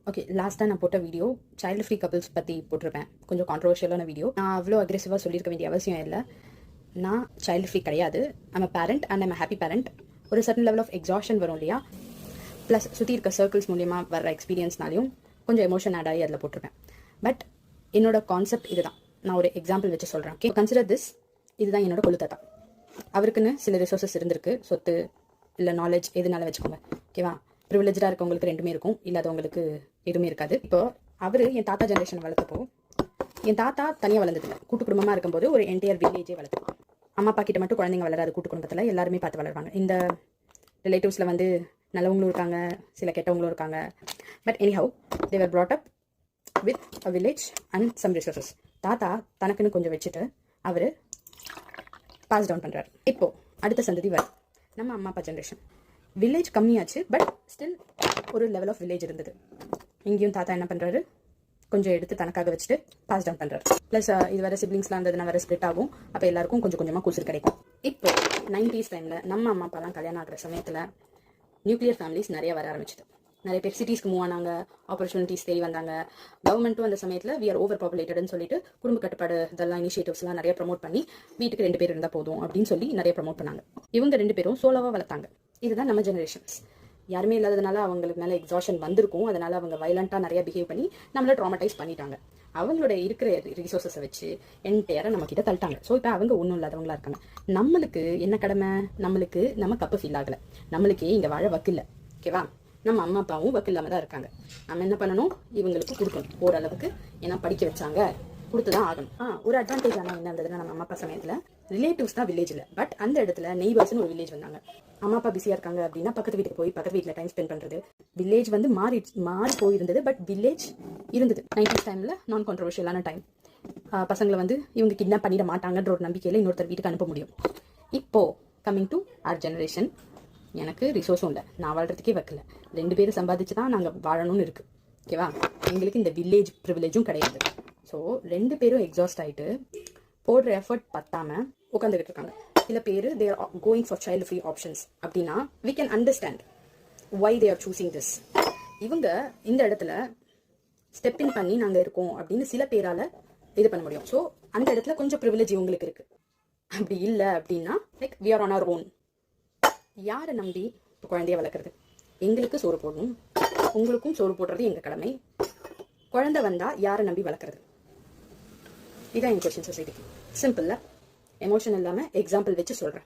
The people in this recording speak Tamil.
ஓகே, லாஸ்ட்டாக நான் போட்ட வீடியோ சைல்டு ஃப்ரீ கப்பிள்ஸ் பற்றி போட்டிருப்பேன். கொஞ்சம் கான்ட்ரவர்ஷியலான வீடியோ. நான் அவ்வளோ அக்ரெசிவாக சொல்லியிருக்க வேண்டிய அவசியம் இல்லை. நான் சைல்டு ஃப்ரீ கிடையாது. I'm a parent and I'm happy parent. ஒரு சர்டன் லெவல் ஆஃப் எக்ஸாஷன் வரும் இல்லையா, ப்ளஸ் சுற்றி இருக்க சர்க்கிள்ஸ் மூலியமாக வர எக்ஸ்பீரியன்ஸ்னாலையும் கொஞ்சம் எமோஷன் ஆட் ஆகி அதில் போட்டிருப்பேன். பட் என்னோட கான்செப்ட் இதுதான். நான் ஒரு எக்ஸாம்பிள் வச்சு சொல்கிறேன். Okay, consider this. இதுதான் என்னோட கொழுத்தாத்தா. அவருக்குன்னு சில ரிசோர்ஸஸ் இருந்திருக்கு, சொத்து இல்லை நாலேஜ் எதுனால வச்சுக்கோங்க. ஓகேவா, ப்ரிவிலேஜாக இருக்கவங்களுக்கு ரெண்டுமே இருக்கும், இல்லாதவங்களுக்கு எதுவுமே இருக்காது. இப்போ அவர் என் தாத்தா ஜென்ரேஷன் வளர்த்தப்போ, என் தாத்தா தனியாக வளர்ந்ததில்லை, கூட்டு குடும்பமாக இருக்கும்போது ஒரு என்டையர் வில்லேஜே வளர்த்து. அம்மா அப்பா கிட்ட மட்டும் குழந்தைங்க வளராது, கூட்டு குடும்பத்தில் எல்லாருமே பார்த்து வளருவாங்க. இந்த ரிலேட்டிவ்ஸில் வந்து நல்லவங்களும் இருக்காங்க, சில கெட்டவங்களும் இருக்காங்க. But anyhow they were brought up with a village and some resources. தாத்தா தனக்குன்னு கொஞ்சம் வச்சுட்டு அவர் பாஸ் டவுன் பண்ணுறாரு. இப்போது அடுத்த சந்ததி வரும், நம்ம அம்மா அப்பா ஜென்ரேஷன். வில்லேஜ் கம்மியாச்சு, பட் ஸ்டில் ஒரு லெவல் ஆஃப் வில்லேஜ் இருந்தது. இங்கேயும் தாத்தா என்ன பண்ணுறாரு, கொஞ்சம் எடுத்து தனக்காக வச்சுட்டு பாஸ் டவுன் பண்ணுறாரு. ப்ளஸ் இது வேறு சிப்ளிங்ஸ்லாம் இருந்ததுன்னா வேறு ஸ்ப்ளிட் ஆகும். அப்போ எல்லாருக்கும் கொஞ்சம் கொஞ்சமாக கூசல் கிடைக்கும். இப்போ 90s டைமில் நம்ம அம்மா அப்பாலாம் கல்யாணம் ஆகிற சமயத்தில் நியூக்ளியர் ஃபேமிலிஸ் நிறைய வர ஆரம்பிச்சிது. நிறைய பேர் சிட்டிஸ்க்கு மூவ் ஆனாங்க, ஆப்பர்ச்சுனிட்டிஸ் தேடி வந்தாங்க. கவர்மெண்ட்டும் அந்த சமயத்தில் வி ஆர் ஓவர் பாப்புலேட்டட்னு சொல்லிட்டு குடும்ப கட்டுப்பாடு இதெல்லாம் இனிஷியேட்டிவ்ஸ்லாம் நிறைய ப்ரமோட் பண்ணி வீட்டுக்கு 2 பேர் இருந்தால் போதும் அப்படின்னு சொல்லி நிறைய ப்ரமோட் பண்ணாங்க. இவங்க 2 பேரும் சோலோவாக வளர்த்தாங்க. இதுதான் நம்ம ஜெனரேஷன்ஸ். யாருமே இல்லாததுனால அவங்களுக்கு மேலே எக்ஸாஷன் வந்திருக்கும். அதனால அவங்க வைலண்ட்டாக நிறைய பிஹேவ் பண்ணி நம்மளை ட்ராமடைஸ் பண்ணிட்டாங்க. அவங்களோட இருக்கிற ரிசோர்ஸஸை வச்சு என்டையராக நம்ம கிட்ட தள்ளிட்டாங்க. ஸோ இப்போ அவங்க ஒன்றும் இல்லாதவங்களா இருக்காங்க. நம்மளுக்கு என்ன கடமை, நம்மளுக்கு நம்ம கப்பு ஃபீல் ஆகலை, நம்மளுக்கே இங்கே வாழ வக்கில்லை. ஓகேவா, நம்ம அம்மா அப்பாவும் வக்கு இல்லாமல் தான் இருக்காங்க. நம்ம என்ன பண்ணணும், இவங்களுக்கு கொடுக்கணும் ஓரளவுக்கு. ஏன்னா படிக்க வச்சாங்க, கொடுத்து தான் ஆகணும். ஒரு அட்வான்டேஜ் ஆனால் என்ன இருந்ததுன்னா, நம்ம அம்மா அப்பா சமயத்தில் ரிலேட்டிவ்ஸ் தான் வில்லேஜில், பட் அந்த இடத்துல நெய்பர்ஸ்னு ஒரு வில்லேஜ் வந்தாங்க. அம்மா அப்பா பிஸியாக இருக்காங்க அப்படின்னா பக்கத்து வீட்டுக்கு போய் பக்கத்து வீட்டில் டைம் ஸ்பெண்ட் பண்ணுறது. வில்லேஜ் வந்து மாறி போயிருந்தது, பட் வில்லேஜ் இருந்தது. 90s டைமில் நான் கான்ட்ரவர்ஷியலான டைம். பசங்களை வந்து இவங்க கிட்னாப் பண்ணிட மாட்டாங்கன்ற ஒரு நம்பிக்கையில் இன்னொருத்தர் வீட்டுக்கு அனுப்ப முடியும். இப்போது கம்மிங் டு ஆர் ஜெனரேஷன், எனக்கு ரிசோர்ஸும் இல்லை, நான் வாழ்கிறதுக்கே வைக்கல. 2 பேரும் சம்பாதிச்சு தான் நாங்கள் வாழணும்னு இருக்குது. ஓகேவா, எங்களுக்கு இந்த வில்லேஜ் ப்ரிவிலேஜும் கிடையாது. ஸோ 2 பேரும் எக்ஸாஸ்ட் ஆகிட்டு போடுற எஃபர்ட் பத்தாமல் உட்காந்துக்கிட்டு இருக்காங்க. சில பேர் they are going for child free options அப்படின்னா we can understand why they are choosing this. இவங்க இந்த இடத்துல ஸ்டெப் இன் பண்ணி நாங்கள் இருக்கோம் அப்படின்னு சில பேரால் இது பண்ண முடியும். ஸோ அந்த இடத்துல கொஞ்சம் ப்ரிவிலேஜ் இவங்களுக்கு இருக்குது. அப்படி இல்லை அப்படின்னா like we are on our own. யாரை நம்பி இப்போ குழந்தைய வளர்க்குறது? எங்களுக்கு சோறு போடணும், உங்களுக்கும் சோறு போடுறது எங்கள் கடமை. குழந்தை வந்தால் யாரை நம்பி வளர்க்குறது? இதான் என் கொஸ்டின் சொசைட்டிக்கு. சிம்பிளில் எமோஷன் இல்லாமல் எக்ஸாம்பிள் வச்சு சொல்கிறேன்.